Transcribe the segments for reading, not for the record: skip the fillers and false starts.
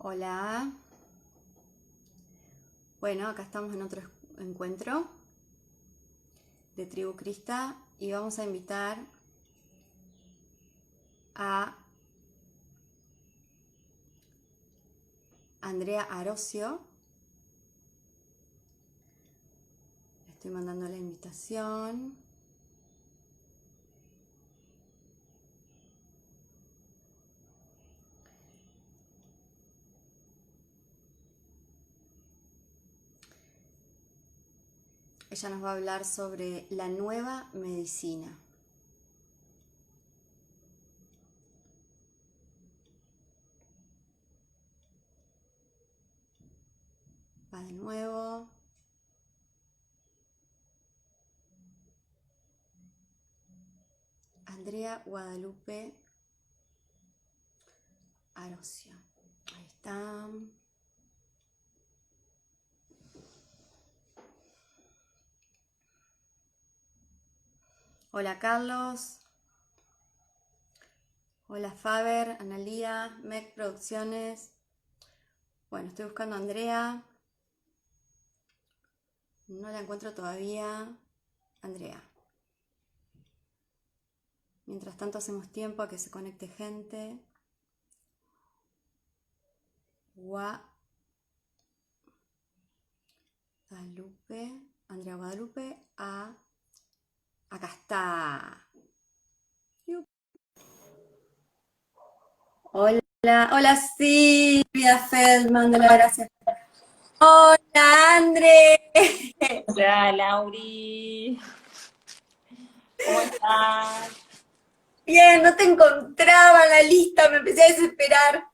Hola. Bueno, acá estamos en otro encuentro de Tribu Crista y vamos a invitar a Andrea Arocio. Le estoy mandando la invitación. Ella nos va a hablar sobre la nueva medicina. Va de nuevo. Andrea Guadalupe Arocio. Ahí está. Hola Carlos. Hola Faber, Analía, MEC Producciones. Bueno, estoy buscando a Andrea. No la encuentro todavía. Andrea. Mientras tanto hacemos tiempo a que se conecte gente. Guadalupe. Andrea Guadalupe. Acá está. Hola, hola Silvia Feldman, de la gracia. Hola André. Hola, Lauri. ¿Cómo estás? Bien, no te encontraba en la lista, me empecé a desesperar.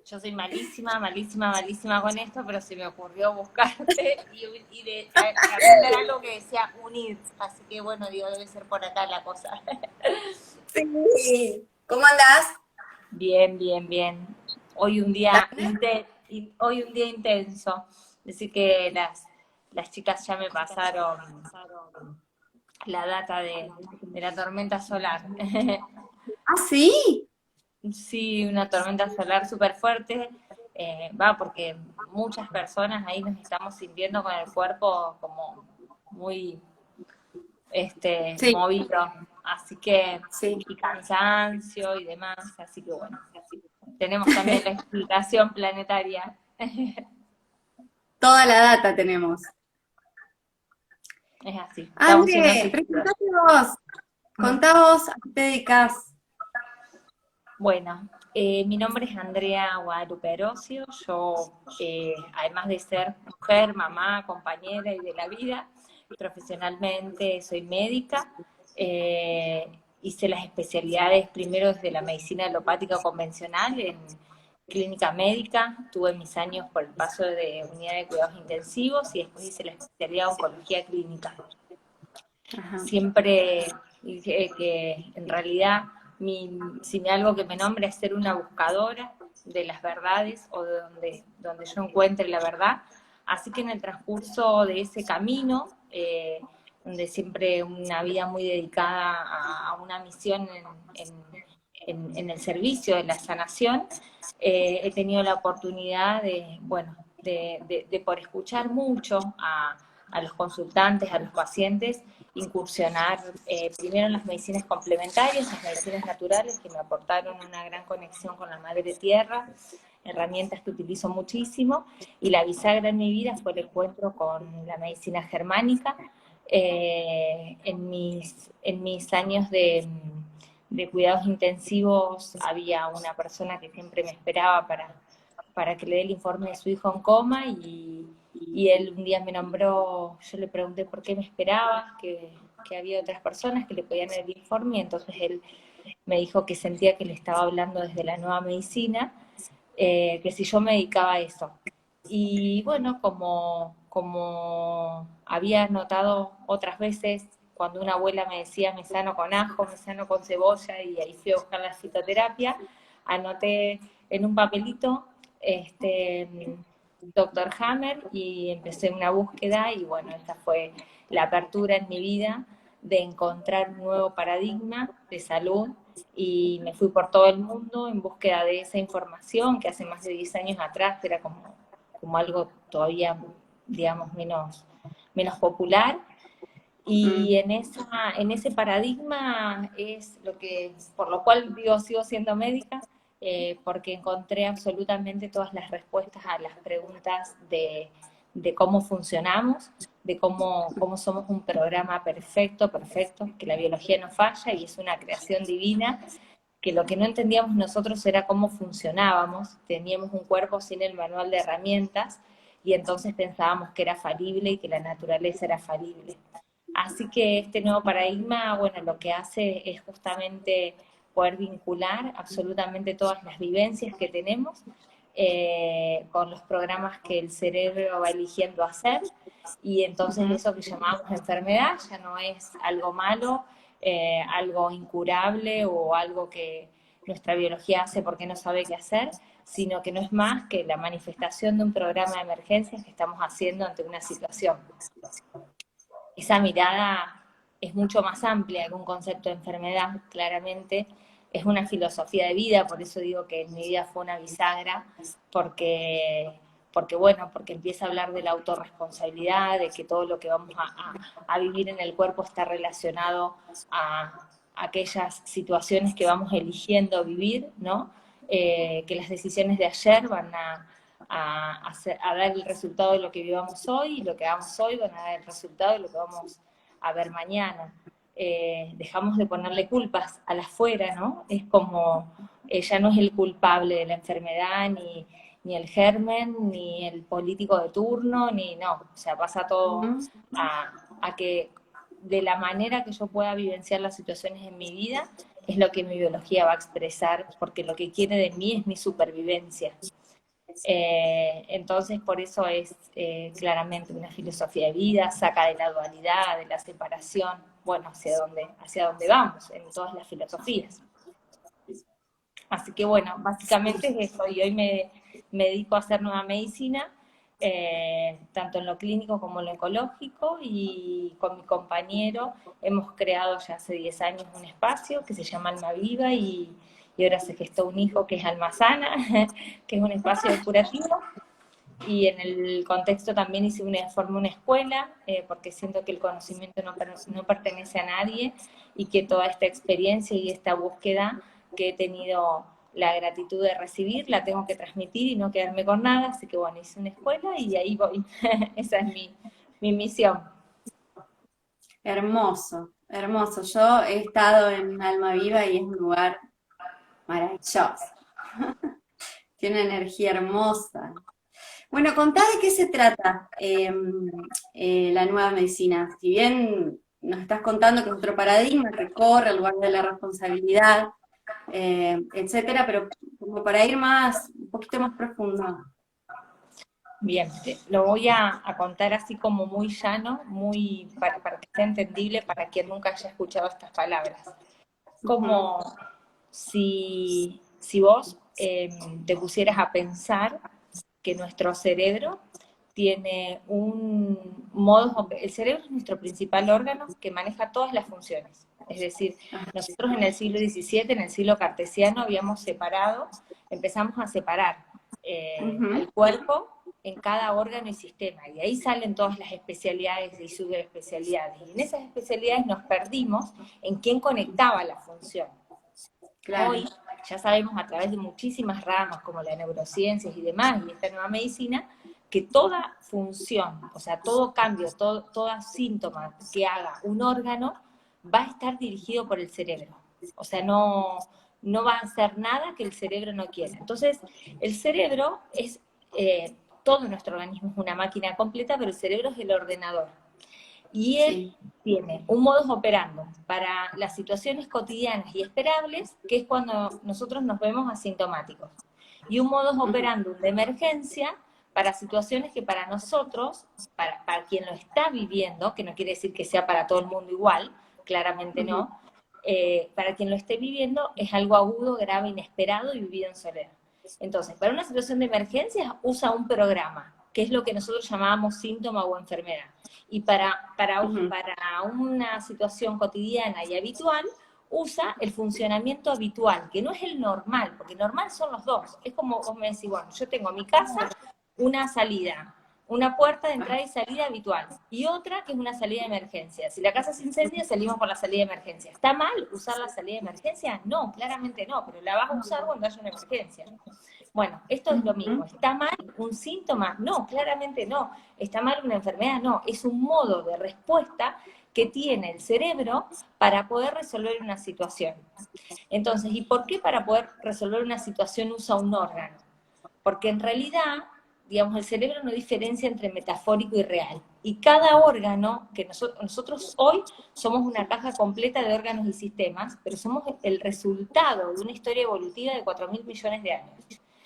Yo soy malísima, malísima, malísima con esto, pero se me ocurrió buscarte y aprender algo que decía unir. Así que bueno, digo, debe ser por acá la cosa. Sí. ¿Cómo andás? Bien, bien, bien. Hoy un día, hoy un día intenso. Así que las chicas ya me pasaron la data de la tormenta solar. Ah, sí. Sí, una tormenta solar súper fuerte, porque muchas personas ahí nos estamos sintiendo con el cuerpo como muy Sí, movido, así que, sí. y cansancio y demás, así que bueno, tenemos también la explicación planetaria. Toda la data tenemos. Es así, estamos siendo André, testigos. presentate vos. Contá vos a qué te dedicas. Bueno, mi nombre es Andrea Guadalupe Arocio. Yo, además de ser mujer, mamá, compañera y de la vida, profesionalmente soy médica. Hice las especialidades primero desde la medicina alopática convencional en clínica médica. Tuve mis años por el paso de unidad de cuidados intensivos y después hice la especialidad de oncología clínica. Ajá. Siempre dije que en realidad si algo que me nombra es ser una buscadora de las verdades o de donde yo encuentre la verdad. Así que en el transcurso de ese camino, donde siempre una vida muy dedicada a una misión en el servicio de la sanación, he tenido la oportunidad de, bueno, de por escuchar mucho a los consultantes, a los pacientes, incursionar primero en las medicinas complementarias, las medicinas naturales que me aportaron una gran conexión con la madre tierra, herramientas que utilizo muchísimo, y la bisagra en mi vida fue el encuentro con la medicina germánica. En mis años de cuidados intensivos había una persona que siempre me esperaba para que le dé el informe de su hijo en coma y él un día me nombró. Yo le pregunté por qué me esperaba, que había otras personas que le podían dar el informe, y entonces él me dijo que sentía que le estaba hablando desde la nueva medicina, que si yo me dedicaba a eso. Y bueno, como había notado otras veces, cuando una abuela me decía me sano con ajo, me sano con cebolla, y ahí fui a buscar la fitoterapia, anoté en un papelito Doctor Hammer y empecé una búsqueda, y bueno, esta fue la apertura en mi vida de encontrar un nuevo paradigma de salud y me fui por todo el mundo en búsqueda de esa información que hace más de 10 años atrás era como algo todavía, digamos, menos popular. Y en ese paradigma es por lo cual digo, sigo siendo médica, porque encontré absolutamente todas las respuestas a las preguntas de cómo funcionamos, de cómo somos un programa perfecto, que la biología no falla y es una creación divina, que lo que no entendíamos nosotros era cómo funcionábamos, teníamos un cuerpo sin el manual de herramientas y entonces pensábamos que era falible y que la naturaleza era falible. Así que este nuevo paradigma, bueno, lo que hace es justamente poder vincular absolutamente todas las vivencias que tenemos con los programas que el cerebro va eligiendo hacer, y entonces eso que llamamos enfermedad ya no es algo malo, algo incurable o algo que nuestra biología hace porque no sabe qué hacer, sino que no es más que la manifestación de un programa de emergencias que estamos haciendo ante una situación. Esa mirada es mucho más amplia que un concepto de enfermedad, claramente. Es una filosofía de vida, por eso digo que en mi vida fue una bisagra, porque empieza a hablar de la autorresponsabilidad, de que todo lo que vamos a vivir en el cuerpo está relacionado a aquellas situaciones que vamos eligiendo vivir, ¿no? Que las decisiones de ayer van a dar el resultado de lo que vivamos hoy, y lo que hagamos hoy van a dar el resultado de lo que vamos a ver mañana. Dejamos de ponerle culpas a la afuera, ¿no? Es como, ya no es el culpable de la enfermedad, ni el germen, ni el político de turno, o sea, pasa todo a que de la manera que yo pueda vivenciar las situaciones en mi vida, es lo que mi biología va a expresar, porque lo que quiere de mí es mi supervivencia. Entonces, por eso es claramente una filosofía de vida, saca de la dualidad, de la separación, bueno, hacia dónde vamos en todas las filosofías. Así que bueno, básicamente es eso, y hoy me dedico a hacer nueva medicina, tanto en lo clínico como en lo ecológico, y con mi compañero hemos creado ya hace 10 años un espacio que se llama Alma Viva, y ahora se gestó un hijo que es Alma Sana, que es un espacio curativo, y en el contexto también formé una escuela, porque siento que el conocimiento no pertenece a nadie, y que toda esta experiencia y esta búsqueda que he tenido la gratitud de recibir, la tengo que transmitir y no quedarme con nada, así que bueno, hice una escuela y ahí voy. Esa es mi misión. Hermoso, hermoso. Yo he estado en Alma Viva y es un lugar maravilloso. Tiene una energía hermosa. Bueno, contá de qué se trata la nueva medicina. Si bien nos estás contando que es otro paradigma, que corre al lugar de la responsabilidad, etcétera, pero como para ir un poquito más profundo. Bien, lo voy a contar así como muy llano, para que sea entendible para quien nunca haya escuchado estas palabras. Como si vos te pusieras a pensar que nuestro cerebro tiene un modo, el cerebro es nuestro principal órgano que maneja todas las funciones. Es decir, nosotros en el siglo XVII, en el siglo cartesiano, empezamos a separar al cuerpo en cada órgano y sistema, y ahí salen todas las especialidades y subespecialidades, y en esas especialidades nos perdimos en quién conectaba la función. Claro. Hoy ya sabemos a través de muchísimas ramas como la neurociencias y demás, y esta nueva medicina, que toda función, o sea, todo cambio, todo síntoma que haga un órgano va a estar dirigido por el cerebro. O sea, no va a hacer nada que el cerebro no quiera. Entonces, el cerebro es, todo nuestro organismo es una máquina completa, pero el cerebro es el ordenador. Y él tiene un modus operandi para las situaciones cotidianas y esperables, que es cuando nosotros nos vemos asintomáticos. Y un modus operandi de emergencia para situaciones que para nosotros, para quien lo está viviendo, que no quiere decir que sea para todo el mundo igual, claramente no, para quien lo esté viviendo es algo agudo, grave, inesperado y vivido en soledad. Entonces, para una situación de emergencia usa un programa, que es lo que nosotros llamábamos síntoma o enfermedad. Y para una situación cotidiana y habitual usa el funcionamiento habitual, que no es el normal, porque normal son los dos. Es como vos me decís, bueno, yo tengo en mi casa una salida, una puerta de entrada y salida habitual, y otra que es una salida de emergencia. Si la casa se incendia, salimos por la salida de emergencia. ¿Está mal usar la salida de emergencia? No, claramente no, pero la vas a usar cuando haya una emergencia. Bueno, esto es lo mismo. ¿Está mal un síntoma? No, claramente no. ¿Está mal una enfermedad? No. Es un modo de respuesta que tiene el cerebro para poder resolver una situación. Entonces, ¿y por qué para poder resolver una situación usa un órgano? Porque en realidad, digamos, el cerebro no diferencia entre metafórico y real. Y cada órgano, que nosotros hoy somos una caja completa de órganos y sistemas, pero somos el resultado de una historia evolutiva de 4.000 millones de años.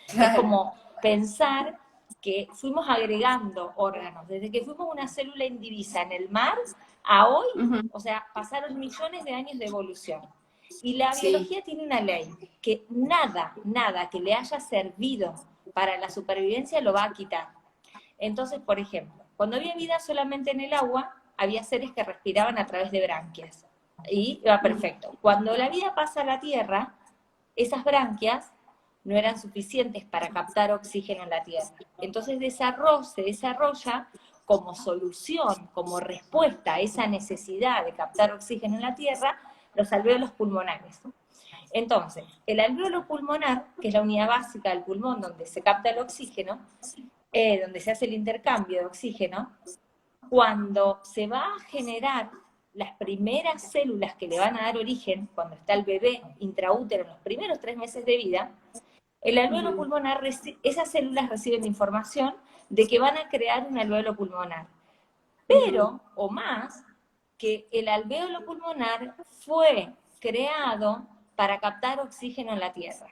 Es como pensar que fuimos agregando órganos, desde que fuimos una célula indivisa en el mar a hoy, o sea, pasaron millones de años de evolución. Y la biología tiene una ley, que nada que le haya servido para la supervivencia lo va a quitar. Entonces, por ejemplo, cuando había vida solamente en el agua, había seres que respiraban a través de branquias. Y iba perfecto. Cuando la vida pasa a la Tierra, esas branquias no eran suficientes para captar oxígeno en la Tierra. Entonces se desarrolla como solución, como respuesta a esa necesidad de captar oxígeno en la Tierra, los alvéolos pulmonares. Entonces, el alvéolo pulmonar, que es la unidad básica del pulmón donde se capta el oxígeno, donde se hace el intercambio de oxígeno, cuando se va a generar las primeras células que le van a dar origen, cuando está el bebé intraútero en los primeros 3 meses de vida, el alvéolo pulmonar, esas células reciben información de que van a crear un alvéolo pulmonar. Pero, o más, que el alvéolo pulmonar fue creado para captar oxígeno en la Tierra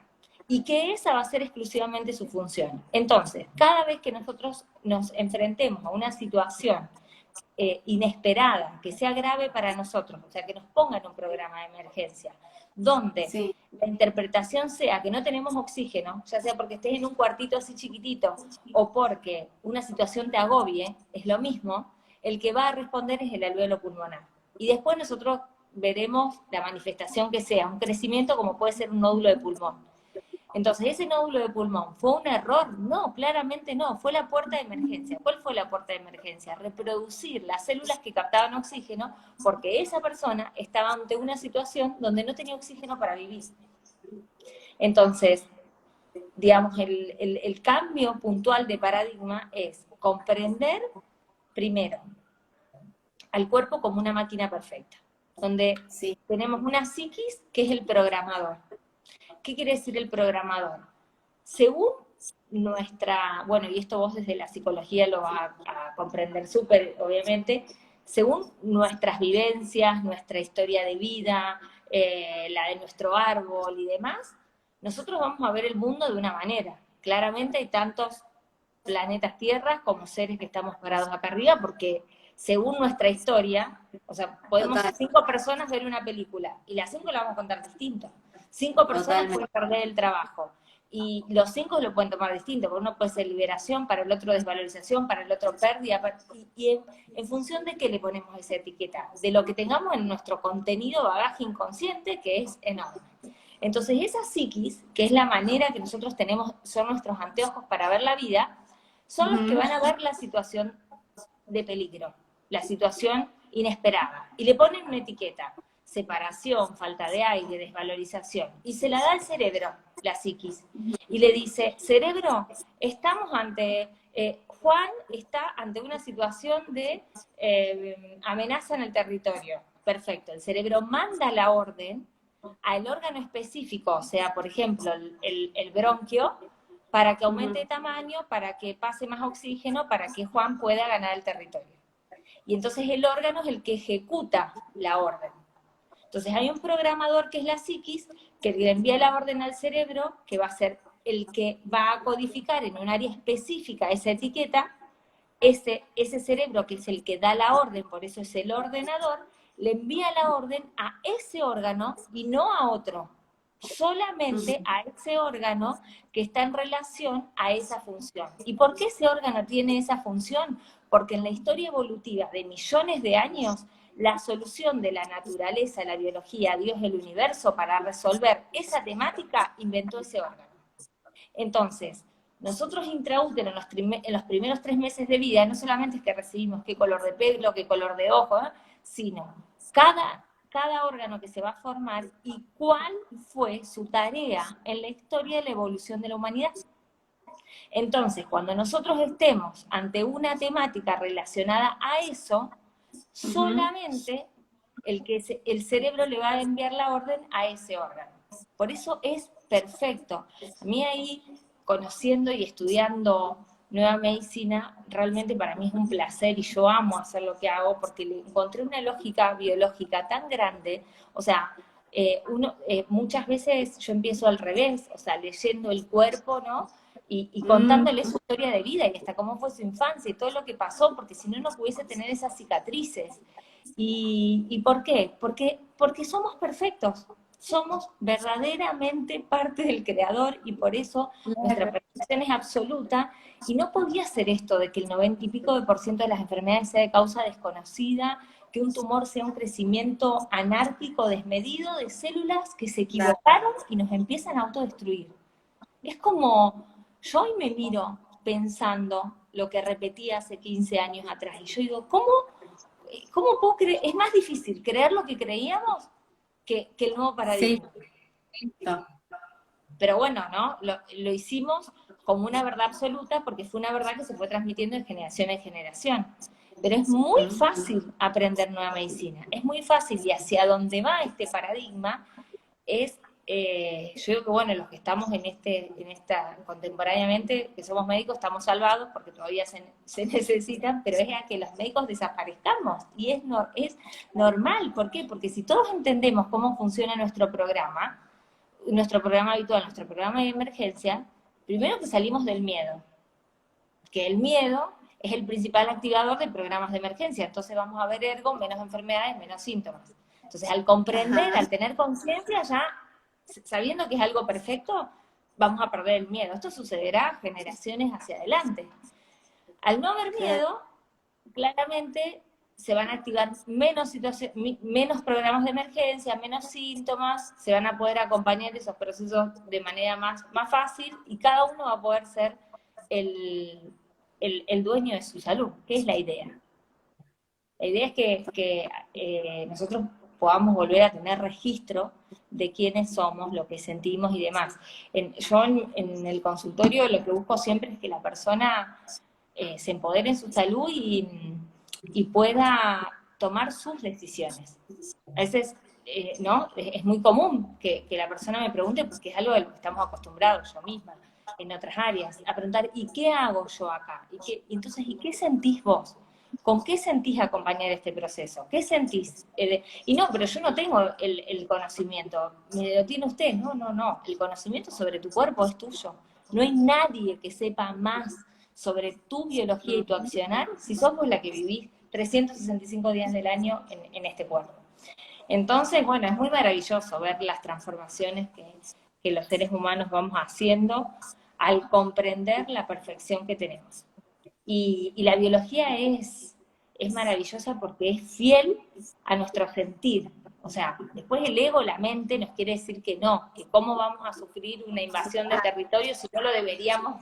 y que esa va a ser exclusivamente su función. Entonces, cada vez que nosotros nos enfrentemos a una situación inesperada, que sea grave para nosotros, o sea, que nos pongan un programa de emergencia, donde la interpretación sea que no tenemos oxígeno, ya sea porque estés en un cuartito así chiquitito o porque una situación te agobie, es lo mismo, el que va a responder es el alvéolo pulmonar. Y después nosotros veremos la manifestación que sea, un crecimiento como puede ser un nódulo de pulmón. Entonces, ¿ese nódulo de pulmón fue un error? No, claramente no, fue la puerta de emergencia. ¿Cuál fue la puerta de emergencia? Reproducir las células que captaban oxígeno porque esa persona estaba ante una situación donde no tenía oxígeno para vivir. Entonces, digamos, el cambio puntual de paradigma es comprender, primero, al cuerpo como una máquina perfecta, donde tenemos una psiquis que es el programador. ¿Qué quiere decir el programador? Según nuestra, bueno, y esto vos desde la psicología lo vas a comprender súper, obviamente, según nuestras vivencias, nuestra historia de vida, la de nuestro árbol y demás, nosotros vamos a ver el mundo de una manera. Claramente hay tantos planetas Tierra como seres que estamos parados acá arriba, porque según nuestra historia, o sea, podemos 5 personas ver una película, y las 5 la vamos a contar distinto. 5 personas pueden perder el trabajo, y los 5 lo pueden tomar distinto, porque uno puede ser liberación, para el otro desvalorización, para el otro pérdida, y en función de qué le ponemos esa etiqueta, de lo que tengamos en nuestro contenido bagaje inconsciente, que es enorme. Entonces esa psiquis, que es la manera que nosotros tenemos, son nuestros anteojos para ver la vida, son los que van a ver la situación de peligro, la situación inesperada, y le ponen una etiqueta: separación, falta de aire, desvalorización, y se la da al cerebro, la psiquis, y le dice: cerebro, estamos ante, Juan está ante una situación de amenaza en el territorio. Perfecto, el cerebro manda la orden al órgano específico, o sea, por ejemplo, el bronquio, para que aumente de tamaño, para que pase más oxígeno, para que Juan pueda ganar el territorio. Y entonces el órgano es el que ejecuta la orden. Entonces hay un programador que es la psiquis, que le envía la orden al cerebro, que va a ser el que va a codificar en un área específica esa etiqueta. Ese cerebro, que es el que da la orden, por eso es el ordenador, le envía la orden a ese órgano y no a otro. Solamente a ese órgano que está en relación a esa función. ¿Y por qué ese órgano tiene esa función? Porque en la historia evolutiva de millones de años, la solución de la naturaleza, la biología, Dios, el universo, para resolver esa temática, inventó ese órgano. Entonces, nosotros intraútero en los primeros 3 meses de vida, no solamente es que recibimos qué color de pelo, qué color de ojo, sino cada órgano que se va a formar y cuál fue su tarea en la historia de la evolución de la humanidad. Entonces, cuando nosotros estemos ante una temática relacionada a eso, solamente el cerebro le va a enviar la orden a ese órgano. Por eso es perfecto. A mí ahí, conociendo y estudiando nueva medicina, realmente para mí es un placer y yo amo hacer lo que hago porque le encontré una lógica biológica tan grande. O sea, muchas veces yo empiezo al revés, o sea, leyendo el cuerpo, ¿no? Y contándole su historia de vida y hasta cómo fue su infancia y todo lo que pasó, porque si no, no pudiese tener esas cicatrices. ¿Y por qué? Porque somos perfectos, somos verdaderamente parte del Creador y por eso nuestra perfección es absoluta y no podía ser esto de que el 90 y pico de % de las enfermedades sea de causa desconocida, que un tumor sea un crecimiento anárquico, desmedido de células que se equivocaron y nos empiezan a autodestruir. Es como, yo hoy me miro pensando lo que repetí hace 15 años atrás y yo digo, ¿cómo puedo creer? Es más difícil creer lo que creíamos que el nuevo paradigma. Sí. Pero bueno, ¿no? Lo hicimos como una verdad absoluta porque fue una verdad que se fue transmitiendo de generación en generación. Pero es muy fácil aprender nueva medicina, es muy fácil y hacia dónde va este paradigma es, yo digo que bueno, los que estamos en esta contemporáneamente, que somos médicos, estamos salvados porque todavía se necesitan, pero es a que los médicos desaparezcamos y es normal. ¿Por qué? Porque si todos entendemos cómo funciona nuestro programa habitual, nuestro programa de emergencia, primero que salimos del miedo, que el miedo es el principal activador de programas de emergencia, entonces vamos a ver ergo, menos enfermedades, menos síntomas. Entonces, al comprender, al tener conciencia, ya sabiendo que es algo perfecto, vamos a perder el miedo. Esto sucederá generaciones hacia adelante. Al no haber miedo, claramente se van a activar menos programas de emergencia, menos síntomas, se van a poder acompañar esos procesos de manera más fácil y cada uno va a poder ser el dueño de su salud, que es la idea. La idea es que nosotros podamos volver a tener registro de quiénes somos, lo que sentimos y demás. Yo en el consultorio lo que busco siempre es que la persona se empodere en su salud y pueda tomar sus decisiones. A veces, ¿no? Es muy común que la persona me pregunte, porque es algo de lo que estamos acostumbrados, yo misma, en otras áreas, a preguntar, ¿y qué hago yo acá? Entonces, ¿y qué sentís vos? ¿Con qué sentís acompañar este proceso? ¿Qué sentís? Y no, pero yo no tengo el conocimiento. ¿Me lo tiene usted? No. El conocimiento sobre tu cuerpo es tuyo. No hay nadie que sepa más sobre tu biología y tu accionar si sos vos la que vivís 365 días del año en este cuerpo. Entonces, bueno, es muy maravilloso ver las transformaciones que los seres humanos vamos haciendo al comprender la perfección que tenemos. Y la biología es maravillosa porque es fiel a nuestro sentir. O sea, después el ego, la mente, nos quiere decir que no, que cómo vamos a sufrir una invasión de territorio si no lo deberíamos.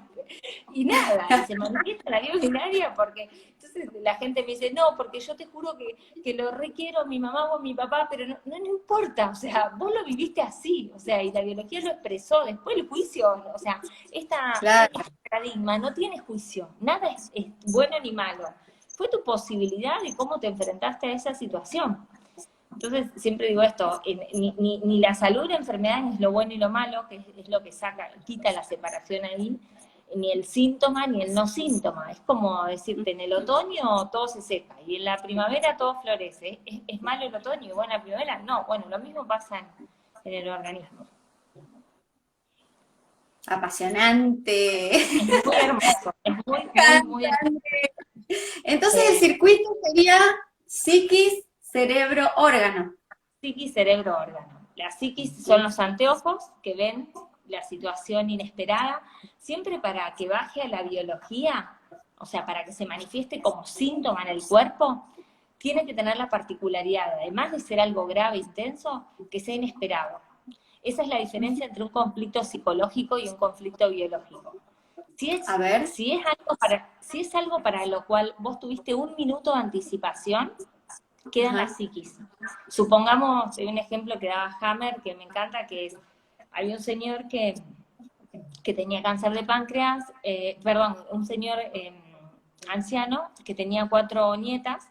Y nada, y se manifiesta la vida binaria porque entonces la gente me dice, no, porque yo te juro que lo requiero a mi mamá o a mi papá, pero no importa, o sea, vos lo viviste así, o sea, y la biología lo expresó, después el juicio, o sea, este paradigma no tiene juicio, nada es bueno ni malo, fue tu posibilidad de cómo te enfrentaste a esa situación. Entonces, siempre digo esto, ni la salud ni la enfermedad es lo bueno y lo malo, que es lo que quita la separación ahí, ni el síntoma ni el no síntoma. Es como decirte, en el otoño todo se seca y en la primavera todo florece. ¿Es malo el otoño y buena la primavera? No, bueno, lo mismo pasa en el organismo. Apasionante. Es muy hermoso, es muy hermoso. Entonces el circuito sería psiquis, cerebro, órgano. Psiquis, cerebro, órgano. La psiquis son los anteojos que ven la situación inesperada, siempre para que baje a la biología, o sea, para que se manifieste como síntoma en el cuerpo, tiene que tener la particularidad, además de ser algo grave, intenso, que sea inesperado. Esa es la diferencia entre un conflicto psicológico y un conflicto biológico. A ver. Si es algo para lo cual vos tuviste un minuto de anticipación, queda en la psiquis. Supongamos, hay un ejemplo que daba Hammer, que me encanta, que es, había un señor que tenía cáncer de páncreas, un señor anciano que tenía 4 nietas,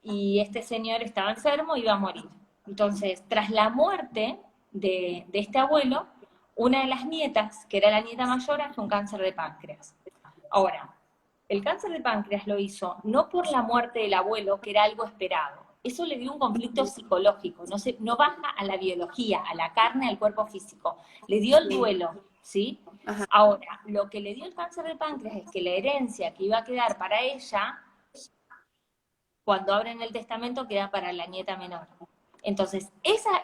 y este señor estaba enfermo y iba a morir. Entonces, tras la muerte de este abuelo, una de las nietas, que era la nieta mayor, fue un cáncer de páncreas. Ahora, el cáncer de páncreas lo hizo no por la muerte del abuelo, que era algo esperado. Eso le dio un conflicto psicológico, no baja a la biología, a la carne, al cuerpo físico. Le dio el duelo, ¿sí? Ajá. Ahora, lo que le dio el cáncer de páncreas es que la herencia que iba a quedar para ella, cuando abren el testamento, queda para la nieta menor. Entonces,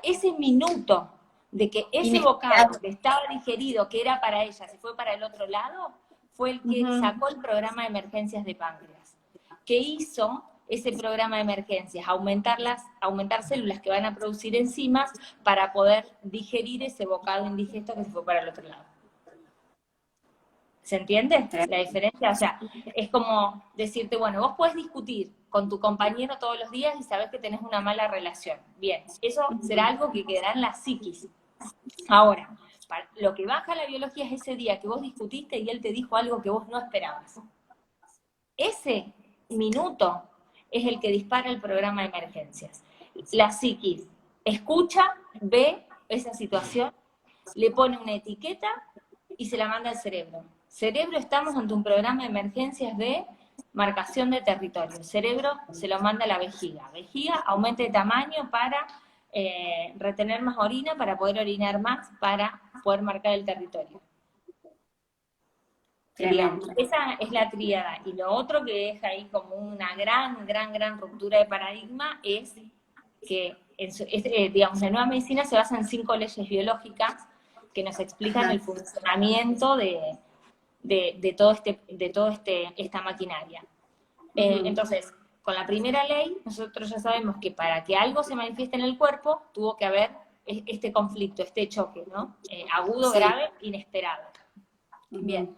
ese minuto de que ese bocado que estaba digerido, que era para ella, se fue para el otro lado, fue el que sacó el programa de emergencias de páncreas. ¿Qué hizo ese programa de emergencias? Aumentar células que van a producir enzimas para poder digerir ese bocado indigesto que se fue para el otro lado. ¿Se entiende la diferencia? O sea, es como decirte, bueno, vos podés discutir con tu compañero todos los días y sabés que tenés una mala relación. Bien, eso será algo que quedará en la psiquis. Ahora, lo que baja la biología es ese día que vos discutiste y él te dijo algo que vos no esperabas. Ese minuto es el que dispara el programa de emergencias. La psiquis escucha, ve esa situación, le pone una etiqueta y se la manda al cerebro. Cerebro, estamos ante un programa de emergencias de marcación de territorio. El cerebro se lo manda a la vejiga. Vejiga aumenta de tamaño para retener más orina, para poder orinar más, para poder marcar el territorio. Digamos, esa es la tríada. Y lo otro que deja ahí como una gran ruptura de paradigma es que, digamos, la nueva medicina se basa en 5 leyes biológicas que nos explican el funcionamiento de toda esta maquinaria. Entonces, con la primera ley, nosotros ya sabemos que para que algo se manifieste en el cuerpo, tuvo que haber este conflicto, este choque, ¿no? Agudo, grave, inesperado. Bien.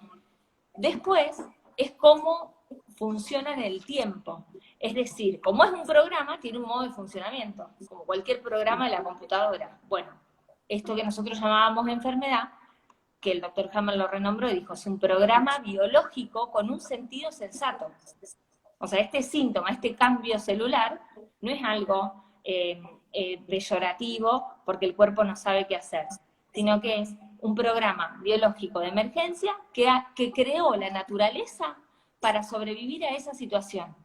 Después, es cómo funciona en el tiempo. Es decir, como es un programa, tiene un modo de funcionamiento, como cualquier programa de la computadora. Bueno, esto que nosotros llamábamos enfermedad, que el doctor Hammer lo renombró y dijo, es un programa biológico con un sentido sensato. O sea, este síntoma, este cambio celular, no es algo peyorativo porque el cuerpo no sabe qué hacer, sino que es un programa biológico de emergencia que creó la naturaleza para sobrevivir a esa situación,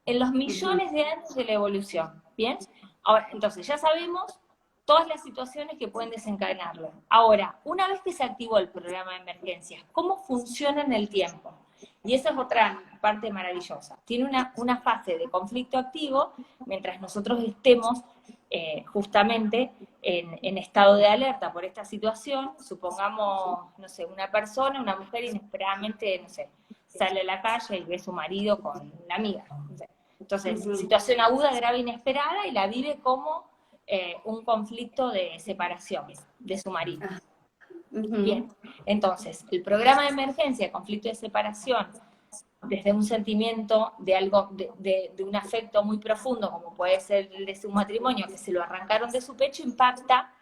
en los millones de años de la evolución. ¿Bien? Ahora, entonces, ya sabemos todas las situaciones que pueden desencadenarlo. Ahora, una vez que se activó el programa de emergencias, ¿cómo funciona en el tiempo? Y esa es otra parte maravillosa. Tiene una fase de conflicto activo, mientras nosotros estemos justamente en estado de alerta por esta situación. Supongamos, no sé, una mujer inesperadamente, no sé, sale a la calle y ve a su marido con la amiga. No sé. Entonces, situación aguda, grave, inesperada, y la vive como un conflicto de separación de su marido. Bien, entonces, el programa de emergencia, conflicto de separación, desde un sentimiento de algo, de un afecto muy profundo, como puede ser el de su matrimonio, que se lo arrancaron de su pecho, impacta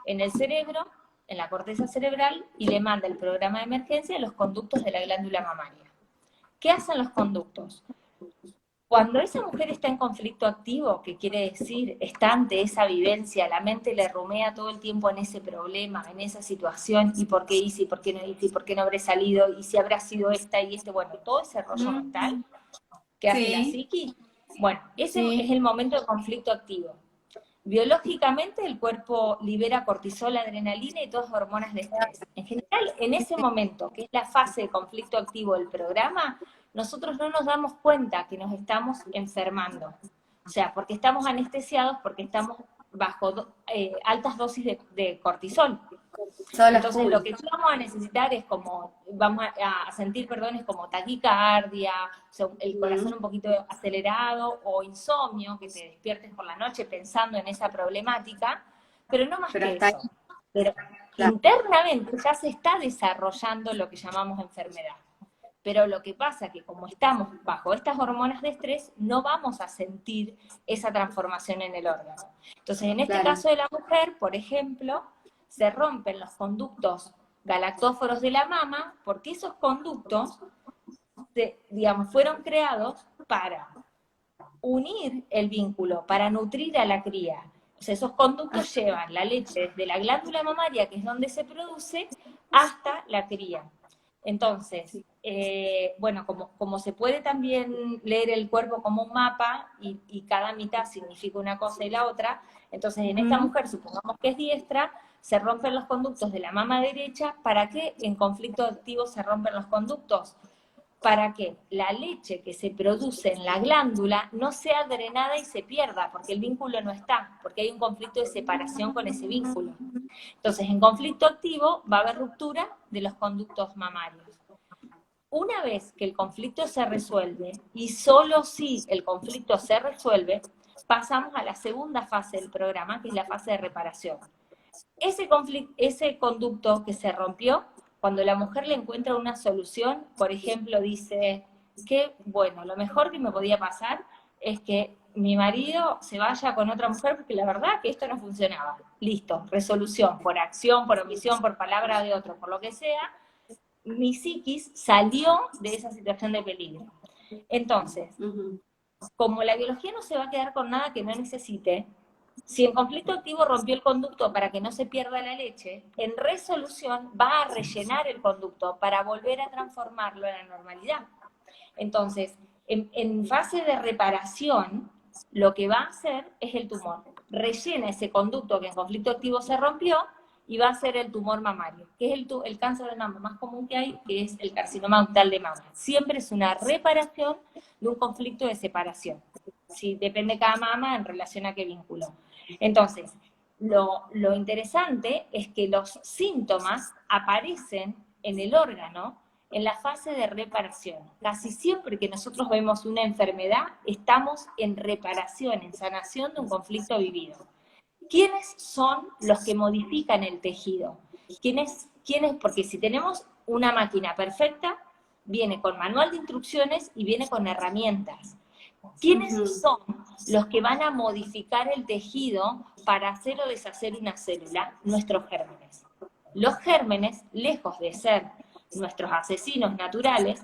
en el cerebro, en la corteza cerebral, y le manda el programa de emergencia a los conductos de la glándula mamaria. ¿Qué hacen los conductos? Cuando esa mujer está en conflicto activo, que quiere decir, está ante esa vivencia, la mente le rumea todo el tiempo en ese problema, en esa situación, y por qué hice, y por qué no hice, y por qué no habré salido, y si habrá sido esta y este, bueno, todo ese rollo mental que hace la psiqui, bueno, ese es el momento de conflicto activo. Biológicamente el cuerpo libera cortisol, adrenalina y todas hormonas de estrés. En general, en ese momento, que es la fase de conflicto activo del programa, nosotros no nos damos cuenta que nos estamos enfermando. O sea, porque estamos anestesiados, porque estamos bajo altas dosis de cortisol. Solo es Entonces lo pulso. que sí vamos a necesitar es como, vamos a sentir, perdón, es como taquicardia, o sea, el corazón Ujú. un poquito acelerado o insomnio, que te despiertes por la noche pensando en esa problemática, pero no más Pero que hasta ahí, eso. Pero claro, internamente ya se está desarrollando lo que llamamos enfermedad. Pero lo que pasa es que como estamos bajo estas hormonas de estrés, no vamos a sentir esa transformación en el órgano. Entonces, en este claro. caso de la mujer, por ejemplo, se rompen los conductos galactóforos de la mama, porque esos conductos, digamos, fueron creados para unir el vínculo, para nutrir a la cría. O sea, esos Ah, conductos llevan la leche desde la glándula mamaria, que es donde se produce, hasta la cría. Entonces, sí. bueno, como se puede también leer el cuerpo como un mapa y cada mitad significa una cosa y la otra, entonces en esta Ujú. mujer, supongamos que es diestra, se rompen los conductos de la mama derecha. ¿Para qué en conflicto activo se rompen los conductos? Para que la leche que se produce en la glándula no sea drenada y se pierda, porque el vínculo no está, porque hay un conflicto de separación con ese vínculo. Entonces, en conflicto activo va a haber ruptura de los conductos mamarios. Una vez que el conflicto se resuelve, y solo si el conflicto se resuelve, pasamos a la segunda fase del programa, que es la fase de reparación. Ese conducto que se rompió, cuando la mujer le encuentra una solución, por ejemplo, dice que, bueno, lo mejor que me podía pasar es que mi marido se vaya con otra mujer porque la verdad que esto no funcionaba. Listo, resolución, por acción, por omisión, por palabra de otro, por lo que sea, mi psiquis salió de esa situación de peligro. Entonces, Ujú. como la biología no se va a quedar con nada que no necesite, si en conflicto activo rompió el conducto para que no se pierda la leche, en resolución va a rellenar el conducto para volver a transformarlo en la normalidad. Entonces, en fase de reparación, lo que va a hacer es el tumor. Rellena ese conducto que en conflicto activo se rompió y va a ser el tumor mamario, que es el cáncer de mama más común que hay, que es el carcinoma ductal de mama. Siempre es una reparación de un conflicto de separación. Sí, depende cada mama en relación a qué vínculo. Entonces, lo interesante es que los síntomas aparecen en el órgano en la fase de reparación. Casi siempre que nosotros vemos una enfermedad, estamos en reparación, en sanación de un conflicto vivido. ¿Quiénes son los que modifican el tejido? ¿Quiénes? Porque si tenemos una máquina perfecta, viene con manual de instrucciones y viene con herramientas. ¿Quiénes Ujú. son los que van a modificar el tejido para hacer o deshacer una célula? Nuestros gérmenes. Los gérmenes, lejos de ser nuestros asesinos naturales,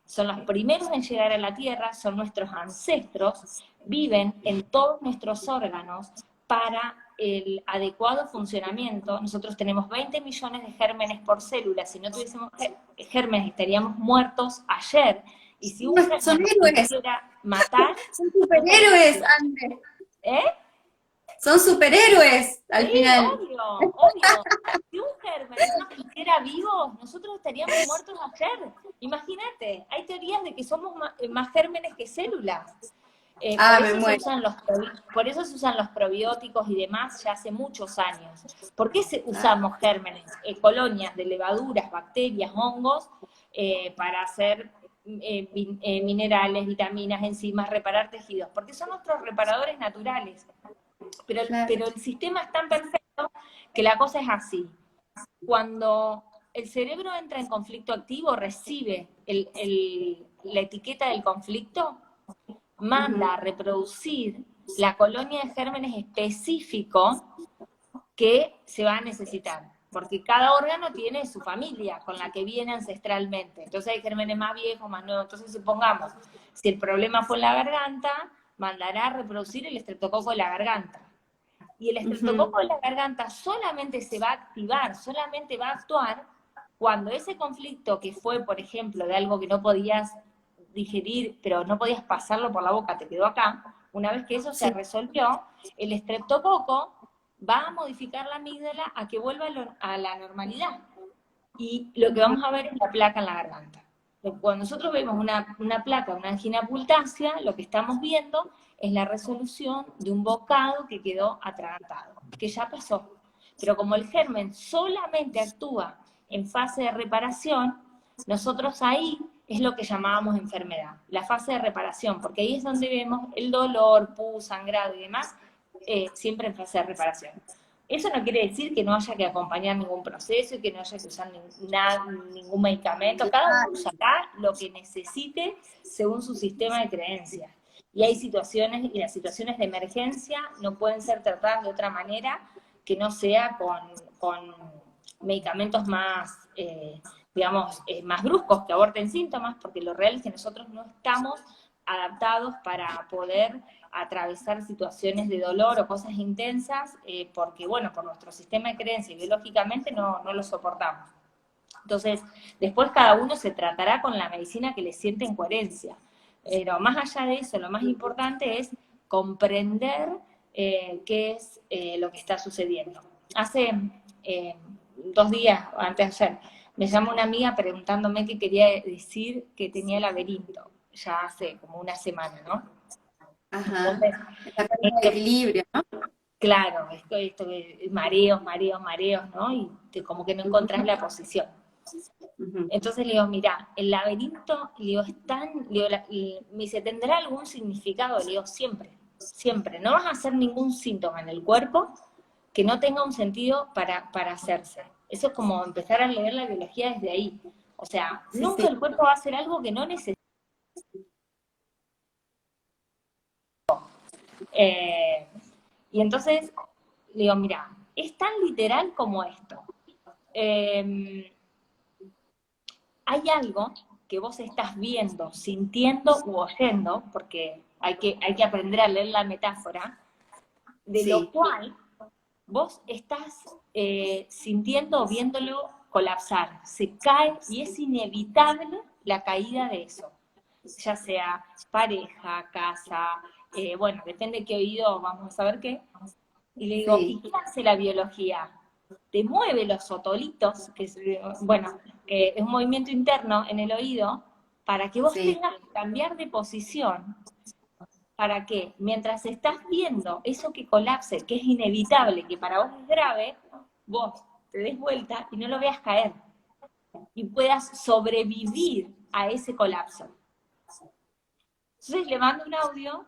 son los primeros en llegar a la Tierra, son nuestros ancestros, viven en todos nuestros órganos para el adecuado funcionamiento. Nosotros tenemos 20 millones de gérmenes por célula. Si no tuviésemos gérmenes estaríamos muertos ayer. Y si un Son germen nos héroes, quisiera matar, son no estaríamos superhéroes, vivos. André. ¿Eh? Son superhéroes al Sí, final. obvio, obvio. Si un germen no nos quisiera vivos, nosotros estaríamos muertos ayer. Imagínate, hay teorías de que somos más gérmenes que células. Ah, me muero. Por eso se usan los probióticos y demás ya hace muchos años. ¿Por qué Ah, usamos gérmenes, colonias de levaduras, bacterias, hongos, para hacer minerales, vitaminas, enzimas, reparar tejidos? Porque son nuestros reparadores naturales. claro. Pero el sistema es tan perfecto que la cosa es así. Cuando el cerebro entra en conflicto activo, recibe la etiqueta del conflicto, manda a Ujú. reproducir la colonia de gérmenes específico que se va a necesitar. Porque cada órgano tiene su familia con la que viene ancestralmente. Entonces hay gérmenes más viejos, más nuevos. Entonces supongamos, si el problema fue en la garganta, mandará a reproducir el estreptococo de la garganta. Y el Ujú. estreptococo de la garganta solamente se va a activar, solamente va a actuar cuando ese conflicto que fue, por ejemplo, de algo que no podías digerir, pero no podías pasarlo por la boca, te quedó acá, una vez que eso se Sí. resolvió, el estreptococo va a modificar la amígdala a que vuelva a la normalidad. Y lo que Ujú. vamos a ver es la placa en la garganta. Cuando nosotros vemos una placa, una angina pultácea, lo que estamos viendo es la resolución de un bocado que quedó atragantado, que ya pasó. Pero como el germen solamente actúa en fase de reparación, nosotros ahí es lo que llamábamos enfermedad, la fase de reparación, porque ahí es donde vemos el dolor, pus, sangrado y demás, siempre en fase de reparación. Eso no quiere decir que no haya que acompañar ningún proceso y que no haya que usar ningún medicamento. Cada uno usará lo que necesite según su sistema de creencias. Y hay situaciones, y las situaciones de emergencia no pueden ser tratadas de otra manera que no sea con medicamentos más, digamos, más bruscos, que aborten síntomas, porque lo real es que nosotros no estamos adaptados para poder atravesar situaciones de dolor o cosas intensas, porque, bueno, por nuestro sistema de creencia y biológicamente no lo soportamos. Entonces, después cada uno se tratará con la medicina que le siente en coherencia. Pero más allá de eso, lo más importante es comprender qué es lo que está sucediendo. Hace 2 días, antes de ayer, me llamó una amiga preguntándome qué quería decir que tenía laberinto, ya hace como una semana, ¿no? Ajá. Entonces, La pérdida de equilibrio, ¿no? claro, esto mareos, mareos, mareos, ¿no? Y como que no encontrás la posición. Entonces le digo, mira, el laberinto, le digo, es tan, le digo, me dice, ¿tendrá algún significado? Le digo, siempre, siempre. No vas a hacer ningún síntoma en el cuerpo que no tenga un sentido para hacerse. Eso es como empezar a leer la biología desde ahí. O sea, Sí, nunca sí. el cuerpo va a hacer algo que no necesita. Y entonces le digo, mira, es tan literal como esto. Hay algo que vos estás viendo, sintiendo u oyendo, porque hay que aprender a leer la metáfora, de lo Sí, cual vos estás sintiendo o viéndolo colapsar. Se cae y es inevitable la caída de eso, ya sea pareja, casa, bueno, depende de qué oído, vamos a saber qué. Y le digo, ¿y sí, qué hace la biología? Te mueve los otolitos, que es, bueno, que es un movimiento interno en el oído, para que vos sí. tengas que cambiar de posición, para que mientras estás viendo eso que colapse, que es inevitable, que para vos es grave, vos te des vuelta y no lo veas caer, y puedas sobrevivir a ese colapso. Entonces le mando un audio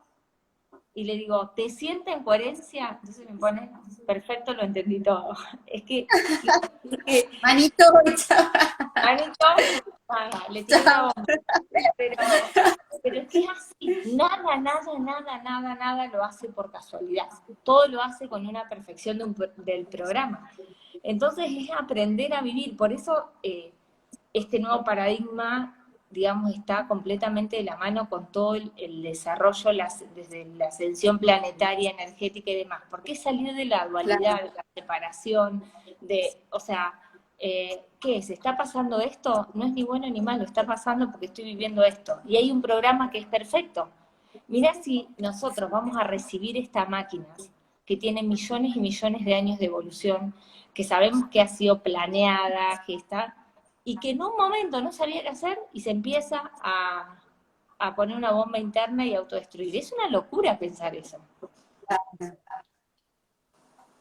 y le digo, ¿te sientes en coherencia? Entonces me pone, perfecto, lo entendí todo. Es que Manito, chao. Anito, nada, le tiré una Chao. bomba. Pero, pero es que es así, nada, nada, nada, nada, nada lo hace por casualidad. Todo lo hace con una perfección del programa. Entonces es aprender a vivir. Por eso este nuevo paradigma, digamos, está completamente de la mano con todo el desarrollo desde la ascensión planetaria, energética y demás. Porque es salir de la dualidad, Claro, de la separación, o sea, ¿qué es? ¿Está pasando esto? No es ni bueno ni malo, está pasando porque estoy viviendo esto. Y hay un programa que es perfecto. Mirá si nosotros vamos a recibir esta máquina que tiene millones y millones de años de evolución, que sabemos que ha sido planeada, que está, y que en un momento no sabía qué hacer y se empieza a poner una bomba interna y autodestruir. Es una locura pensar eso.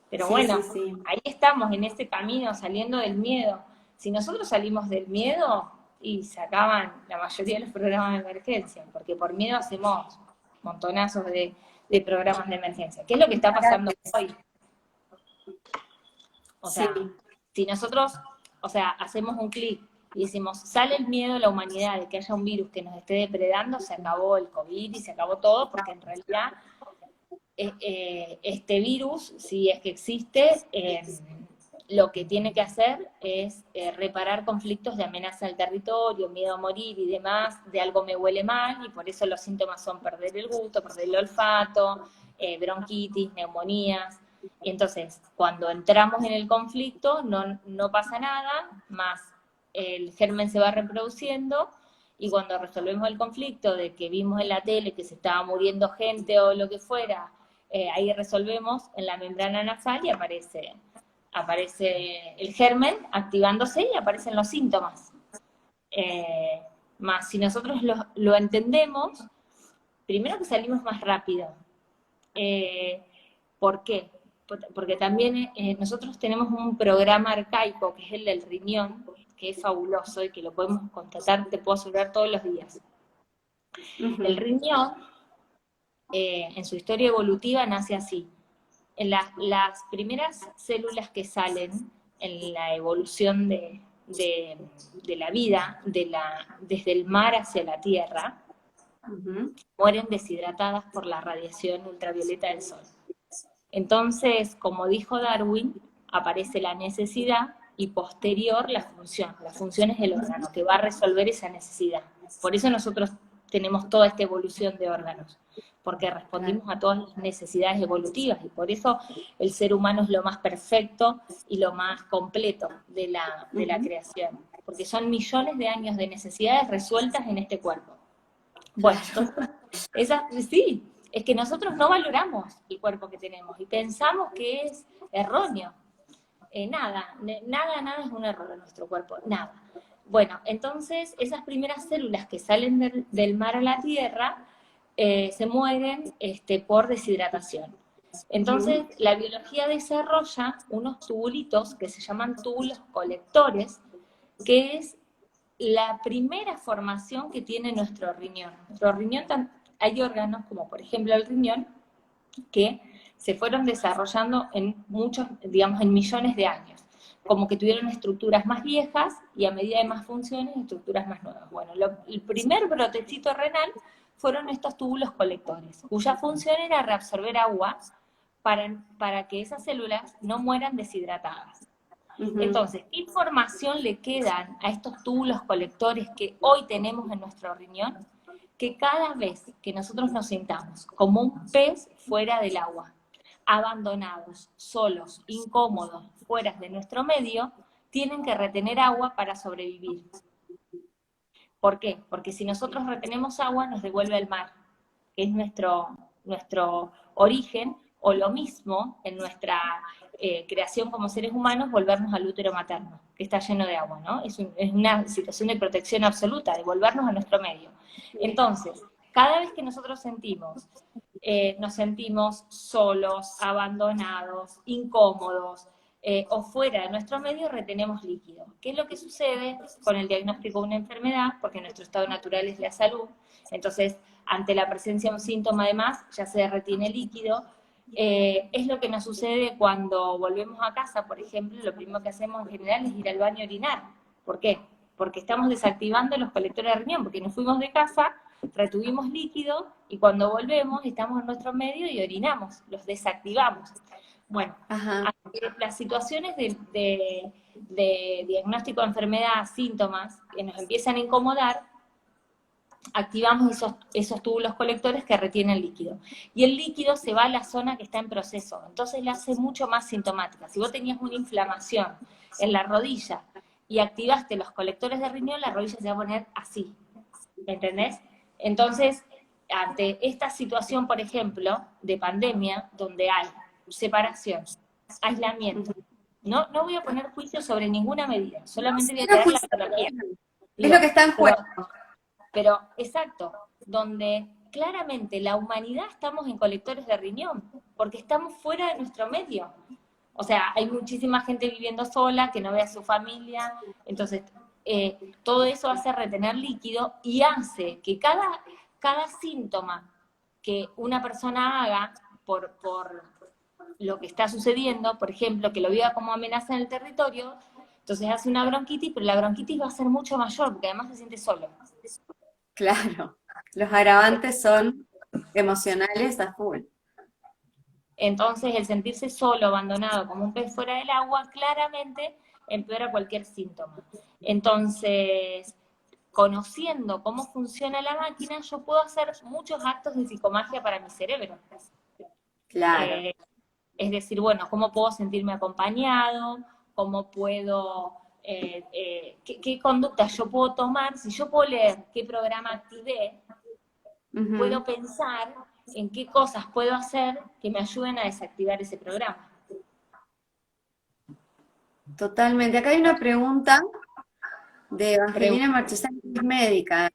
Pero sí, bueno, sí, sí. ahí estamos en ese camino, saliendo del miedo. Si nosotros salimos del miedo, y se acaban la mayoría de los programas de emergencia, porque por miedo hacemos montonazos de programas de emergencia. ¿Qué es lo que está pasando hoy? O Sí, sea, si nosotros, o sea, hacemos un clic y decimos, sale el miedo de la humanidad de que haya un virus que nos esté depredando, se acabó el COVID y se acabó todo, porque en realidad este virus, si es que existe, lo que tiene que hacer es reparar conflictos de amenaza al territorio, miedo a morir y demás, de algo me huele mal, y por eso los síntomas son perder el gusto, perder el olfato, bronquitis, neumonías. Y entonces, cuando entramos en el conflicto, no pasa nada, más el germen se va reproduciendo, y cuando resolvemos el conflicto de que vimos en la tele que se estaba muriendo gente o lo que fuera, ahí resolvemos en la membrana nasal y aparece el germen activándose y aparecen los síntomas. Más si nosotros lo entendemos, primero que salimos más rápido. ¿Por qué? porque también nosotros tenemos un programa arcaico, que es el del riñón, que es fabuloso y que lo podemos constatar, te puedo asegurar todos los días. El riñón, en su historia evolutiva, nace así. En las primeras células que salen en la evolución de la vida, desde el mar hacia la tierra, mueren deshidratadas por la radiación ultravioleta del sol. Entonces, como dijo Darwin, aparece la necesidad y posterior la función. La función es el órgano que va a resolver esa necesidad. Por eso nosotros tenemos toda esta evolución de órganos, porque respondimos a todas las necesidades evolutivas, y por eso el ser humano es lo más perfecto y lo más completo de la creación, porque son millones de años de necesidades resueltas en este cuerpo. Bueno, sí, es que nosotros no valoramos el cuerpo que tenemos y pensamos que es erróneo. Nada es un error en nuestro cuerpo, nada. Bueno, entonces esas primeras células que salen del mar a la tierra se mueren por deshidratación. Entonces la biología desarrolla unos tubulitos que se llaman túbulos colectores, que es la primera formación que tiene nuestro riñón. Nuestro riñón, hay órganos como por ejemplo el riñón, que se fueron desarrollando en muchos, digamos, en millones de años, como que tuvieron estructuras más viejas y a medida de más funciones, estructuras más nuevas. Bueno, el primer brotecito renal fueron estos túbulos colectores, cuya función era reabsorber agua para que esas células no mueran deshidratadas. Entonces, ¿qué información le quedan a estos túbulos colectores que hoy tenemos en nuestro riñón? Que cada vez que nosotros nos sintamos como un pez fuera del agua, abandonados, solos, incómodos, fuera de nuestro medio, tienen que retener agua para sobrevivir. ¿Por qué? Porque si nosotros retenemos agua, nos devuelve el mar, que es nuestro origen, o lo mismo en nuestra creación como seres humanos, volvernos al útero materno, que está lleno de agua, ¿no? Es una situación de protección absoluta, de volvernos a nuestro medio. Entonces, cada vez que nosotros nos sentimos solos, abandonados, incómodos, o fuera de nuestro medio, retenemos líquido. ¿Qué es lo que sucede con el diagnóstico de una enfermedad? Porque nuestro estado natural es la salud, entonces ante la presencia de un síntoma además ya se retiene líquido. Es lo que nos sucede cuando volvemos a casa, por ejemplo, lo primero que hacemos en general es ir al baño a orinar. ¿Por qué? Porque estamos desactivando los colectores de riñón, porque nos fuimos de casa, retuvimos líquido y cuando volvemos estamos en nuestro medio y orinamos, los desactivamos. Bueno, las situaciones de diagnóstico de enfermedad, síntomas que nos empiezan a incomodar, activamos esos túbulos colectores que retienen líquido. Y el líquido se va a la zona que está en proceso, entonces la hace mucho más sintomática. Si vos tenías una inflamación en la rodilla y activaste los colectores de riñón, la rodilla se va a poner así, ¿entendés? Entonces, ante esta situación, por ejemplo, de pandemia, donde hay separación, aislamiento, no voy a poner juicio sobre ninguna medida, solamente voy a traer la terapia. Es lo que está en juego. Pero, exacto, donde claramente la humanidad estamos en colectores de riñón, porque estamos fuera de nuestro medio. O sea, hay muchísima gente viviendo sola, que no ve a su familia, entonces todo eso hace retener líquido y hace que cada síntoma que una persona haga por lo que está sucediendo, por ejemplo, que lo viva como amenaza en el territorio, entonces hace una bronquitis, pero la bronquitis va a ser mucho mayor, porque además se siente solo. Claro, los agravantes son emocionales a full. Entonces el sentirse solo, abandonado, como un pez fuera del agua, claramente empeora cualquier síntoma. Entonces, conociendo cómo funciona la máquina, yo puedo hacer muchos actos de psicomagia para mi cerebro. Claro. Es decir, bueno, ¿cómo puedo sentirme acompañado? ¿Cómo puedo... ¿qué conductas yo puedo tomar? Si yo puedo leer qué programa activé, puedo pensar en qué cosas puedo hacer que me ayuden a desactivar ese programa. Totalmente. Acá hay una pregunta de Evangelina Marchesani, que es médica,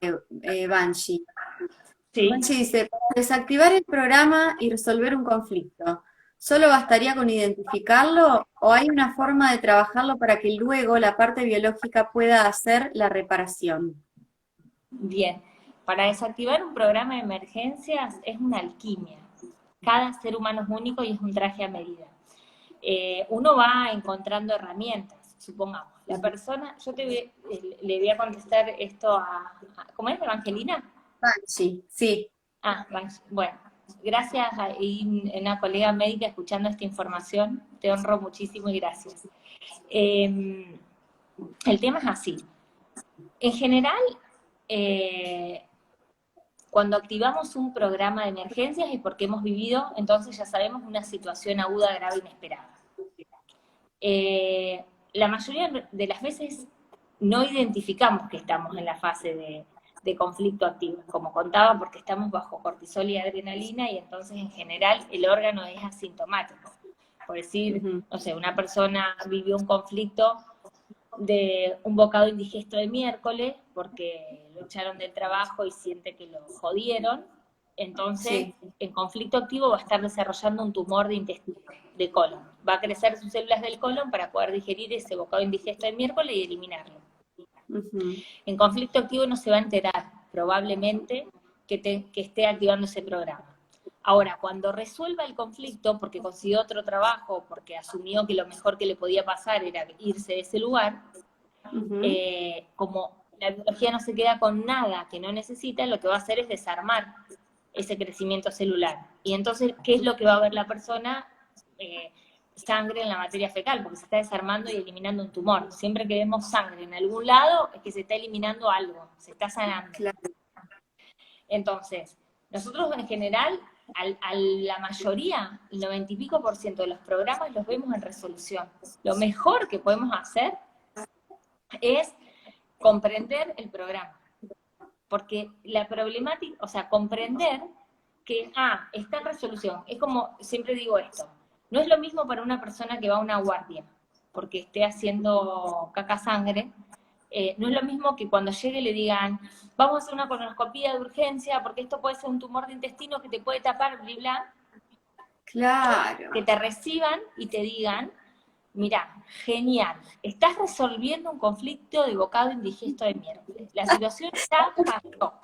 Banshee. Sí. Banshee dice, para desactivar el programa y resolver un conflicto, ¿Solo bastaría con identificarlo o hay una forma de trabajarlo para que luego la parte biológica pueda hacer la reparación? Bien, para desactivar un programa de emergencias es una alquimia. Cada ser humano es único y es un traje a medida. Uno va encontrando herramientas, supongamos. La persona, le voy a contestar esto ¿cómo es, Evangelina? Sí, sí. Bueno, gracias a una colega médica escuchando esta información, te honro muchísimo y gracias. El tema es así. En general, cuando activamos un programa de emergencias es porque hemos vivido, entonces ya sabemos, una situación aguda, grave, inesperada. La mayoría de las veces no identificamos que estamos en la fase de conflicto activo, como contaba, porque estamos bajo cortisol y adrenalina y entonces en general el órgano es asintomático. Por decir, no sé, una persona vivió un conflicto de un bocado indigesto de miércoles porque lo echaron del trabajo y siente que lo jodieron, entonces Sí. en conflicto activo va a estar desarrollando un tumor de intestino, de colon. Va a crecer sus células del colon para poder digerir ese bocado indigesto de miércoles y eliminarlo. En conflicto activo no se va a enterar, probablemente, que esté activando ese programa. Ahora, cuando resuelva el conflicto, porque consiguió otro trabajo, porque asumió que lo mejor que le podía pasar era irse de ese lugar, como la biología no se queda con nada que no necesita, lo que va a hacer es desarmar ese crecimiento celular. Y entonces, ¿qué es lo que va a ver la persona? Sangre en la materia fecal, porque se está desarmando y eliminando un tumor. Siempre que vemos sangre en algún lado, es que se está eliminando algo, se está sanando. Claro. Entonces, nosotros en general, a la mayoría, el 90 y pico % de los programas los vemos en resolución. Lo mejor que podemos hacer es comprender el programa. Porque la problemática, o sea, comprender que, está en resolución. Es como, siempre digo esto, no es lo mismo para una persona que va a una guardia, porque esté haciendo caca sangre, no es lo mismo que cuando llegue le digan, vamos a hacer una colonoscopía de urgencia, porque esto puede ser un tumor de intestino que te puede tapar, bla, bla. Claro. Que te reciban y te digan, mira, genial, estás resolviendo un conflicto de bocado indigesto de miércoles. La situación ya pasó.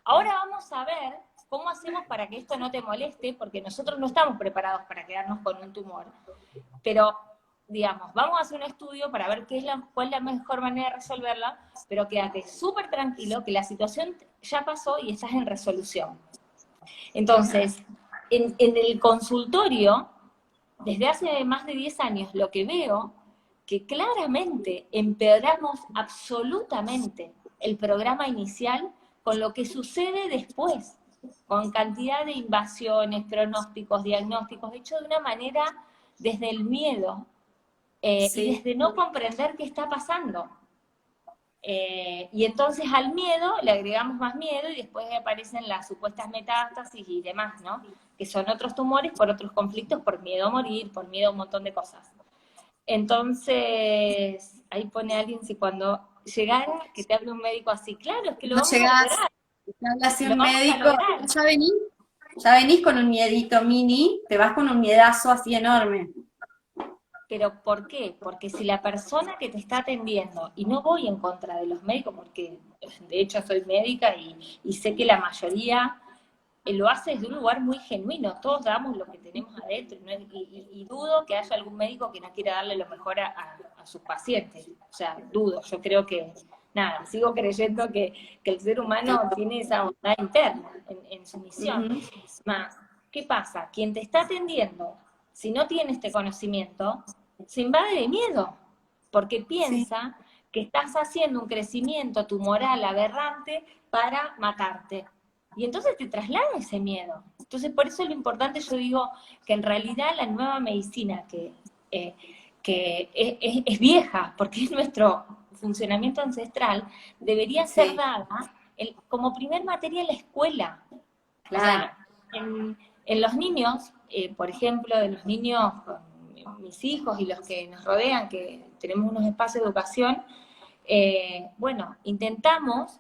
Ahora vamos a ver cómo hacemos para que esto no te moleste, porque nosotros no estamos preparados para quedarnos con un tumor. Pero, digamos, vamos a hacer un estudio para ver cuál es la mejor manera de resolverla, pero quédate súper tranquilo que la situación ya pasó y estás en resolución. Entonces, en el consultorio, desde hace más de 10 años, lo que veo, que claramente empeoramos absolutamente el programa inicial con lo que sucede después, con cantidad de invasiones, pronósticos, diagnósticos, hecho de una manera desde el miedo y desde no comprender qué está pasando. Y entonces al miedo le agregamos más miedo y después aparecen las supuestas metástasis y demás, ¿no? Que son otros tumores por otros conflictos, por miedo a morir, por miedo a un montón de cosas. Entonces, ahí pone alguien, si cuando llegara, que te hable un médico así, claro, es que lo No vamos a llegás, lograr, te habla así lo un vamos a médico, lograr. ya venís con un miedito mini, te vas con un miedazo así enorme. ¿Pero por qué? Porque si la persona que te está atendiendo, y no voy en contra de los médicos, porque de hecho soy médica y sé que la mayoría lo hace desde un lugar muy genuino, todos damos lo que tenemos adentro, ¿no? Y dudo que haya algún médico que no quiera darle lo mejor a sus pacientes, o sea, dudo, yo creo que, nada, sigo creyendo que el ser humano tiene esa bondad interna en su misión. Más, ¿qué pasa? Quien te está atendiendo, si no tiene este conocimiento, se invade de miedo, porque piensa que estás haciendo un crecimiento tumoral aberrante para matarte. Y entonces te traslada ese miedo. Entonces, por eso lo importante, yo digo, que en realidad la nueva medicina, que es vieja, porque es nuestro funcionamiento ancestral, debería ser dada como primer materia en la escuela. Claro. O sea, en los niños, por ejemplo, de los niños, mis hijos y los que nos rodean, que tenemos unos espacios de educación, bueno, intentamos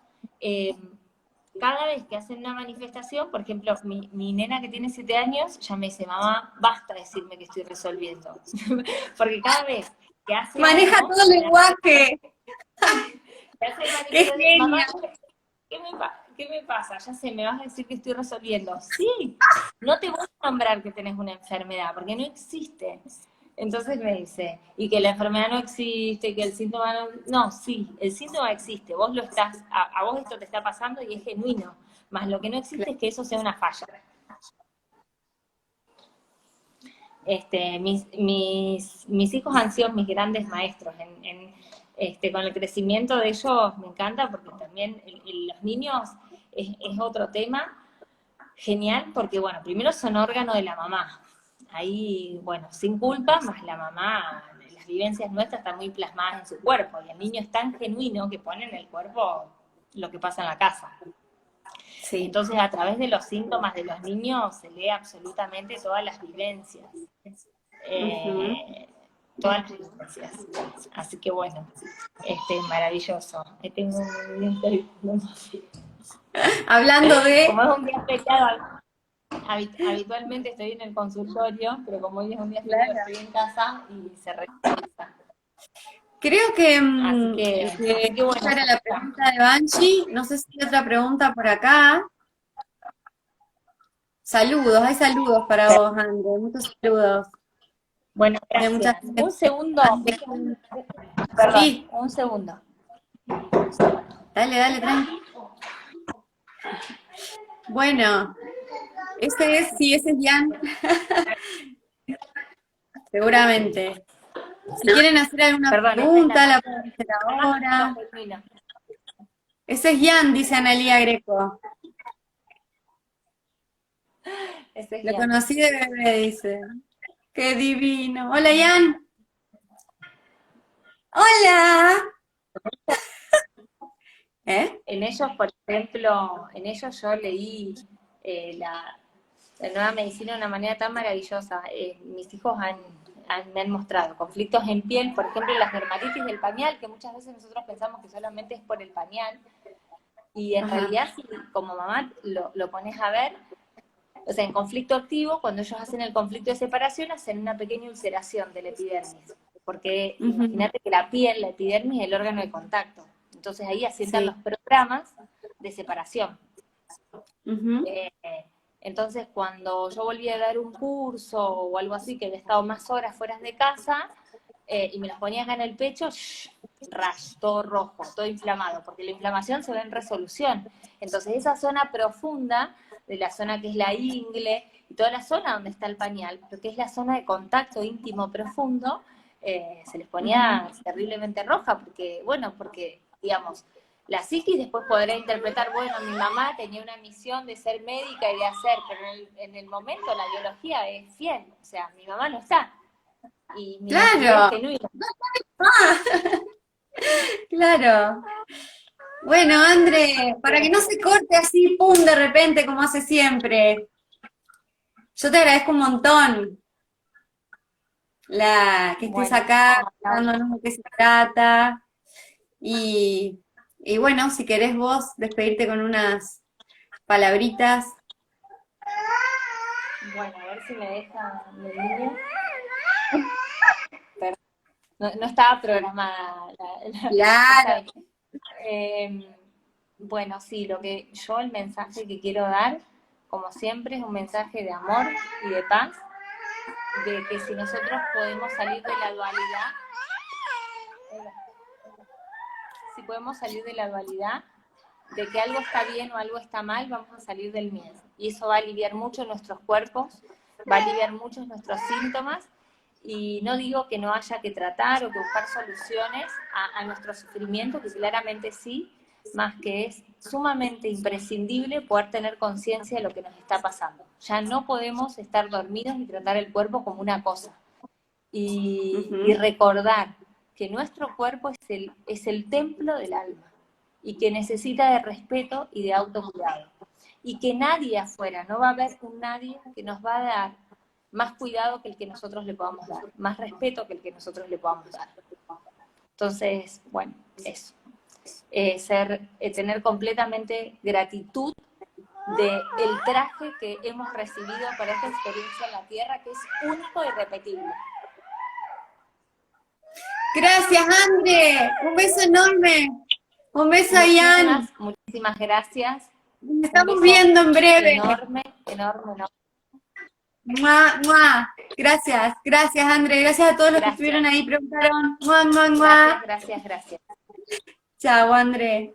cada vez que hacen una manifestación, por ejemplo, mi nena que tiene 7 años, ya me dice, mamá, basta decirme que estoy resolviendo. Porque cada vez que hace Maneja algo, todo el lenguaje. que hace ¡Qué manifestación, mamá, genia! ¿qué me pasa? Ya sé, me vas a decir que estoy resolviendo. Sí, no te voy a nombrar que tenés una enfermedad, porque no existe. Entonces me dice, y que la enfermedad no existe, que el síntoma no... No, sí, el síntoma existe, vos lo estás, a vos esto te está pasando y es genuino, más lo que no existe es que eso sea una falla. Mis hijos han sido mis grandes maestros con el crecimiento de ellos me encanta porque también los niños es otro tema genial porque, bueno, primero son órgano de la mamá. Ahí, bueno, sin culpa, más la mamá, las vivencias nuestras están muy plasmadas en su cuerpo y el niño es tan genuino que pone en el cuerpo lo que pasa en la casa. Sí. Entonces, a través de los síntomas de los niños se lee absolutamente todas las vivencias. Ujú. Todas las vivencias. Así que bueno, maravilloso. Tengo un día Hablando de... como es un día feriado, habitualmente estoy en el consultorio, pero como hoy es un día feriado, Claro. estoy en casa y se regresa. Creo que, Así que, que así que bueno, esa era la pregunta de Banshee. No sé si hay otra pregunta por acá. Saludos, hay saludos para vos, André. Muchos saludos bueno, de mucha gracias. gente. Un segundo, perdón, Sí, un segundo. dale, dale, tranqui. Bueno, sí, ese es Jan, seguramente. Si quieren hacer alguna Perdón, esta es la pregunta, más, la pueden hacer la más ahora. genuina. Ese es Jan, dice Analía Greco. Ese es Lo Ian. conocí de bebé, dice. Qué divino. Hola, Jan. Hola. ¿Eh? En ellos, por ejemplo, en ellos yo leí la nueva medicina de una manera tan maravillosa. Mis hijos me han mostrado conflictos en piel, por ejemplo, las dermatitis del pañal, que muchas veces nosotros pensamos que solamente es por el pañal, y en Ajá. realidad si como mamá lo pones a ver, o sea, en conflicto activo, cuando ellos hacen el conflicto de separación, hacen una pequeña ulceración del epidermis, porque Ujú. imagínate que la piel, la epidermis, es el órgano de contacto. Entonces ahí asientan los Sí. programas de separación. Ujú. Eh, entonces cuando yo volví a dar un curso o algo así, que había estado más horas fuera de casa, y me los ponía acá en el pecho, rash, todo rojo, todo inflamado, porque la inflamación se ve en resolución. Entonces esa zona profunda, de la zona que es la ingle, y toda la zona donde está el pañal, porque es la zona de contacto íntimo profundo, se les Ujú. ponía terriblemente roja, porque, bueno, porque, digamos, la psiquis después podrá interpretar, bueno, mi mamá tenía una misión de ser médica y de hacer, pero en el momento la biología es fiel, o sea, mi mamá no está, y mi necesidad es Claro, genuina. claro. Bueno, André, para que no se corte así, pum, de repente, como hace siempre. Yo te agradezco un montón que estés Bueno, acá no, contándonos de qué se trata. Y bueno, si querés vos despedirte con unas palabritas. bueno, a ver si me deja mi niño. Perdón, no estaba programada Claro. está bien. Bueno, sí, el mensaje que quiero dar, como siempre, es un mensaje de amor y de paz, de que si nosotros podemos salir de la dualidad, si podemos salir de la dualidad, de que algo está bien o algo está mal, vamos a salir del miedo. Y eso va a aliviar mucho nuestros cuerpos, va a aliviar muchos nuestros síntomas. Y no digo que no haya que tratar o que buscar soluciones a nuestro sufrimiento, que claramente sí, más que es sumamente imprescindible poder tener conciencia de lo que nos está pasando. Ya no podemos estar dormidos y tratar el cuerpo como una cosa. Y Ujú. recordar que nuestro cuerpo es el templo del alma y que necesita de respeto y de autocuidado. Y que nadie afuera, no va a haber un nadie que nos va a dar más cuidado que el que nosotros le podamos dar, más respeto que el que nosotros le podamos dar. Entonces, bueno, eso. tener completamente gratitud del traje que hemos recibido para esta experiencia en la Tierra, que es único e irrepetible. Gracias, Andre. Un beso enorme. Un beso a Ian. Muchísimas gracias. Nos estamos viendo en breve. Enorme, enorme, enorme. ¡Mua, mua! Gracias, gracias, Andre. Gracias a todos los que estuvieron ahí, preguntaron. ¡Mua, mua, mua! Gracias. Chao, Andre.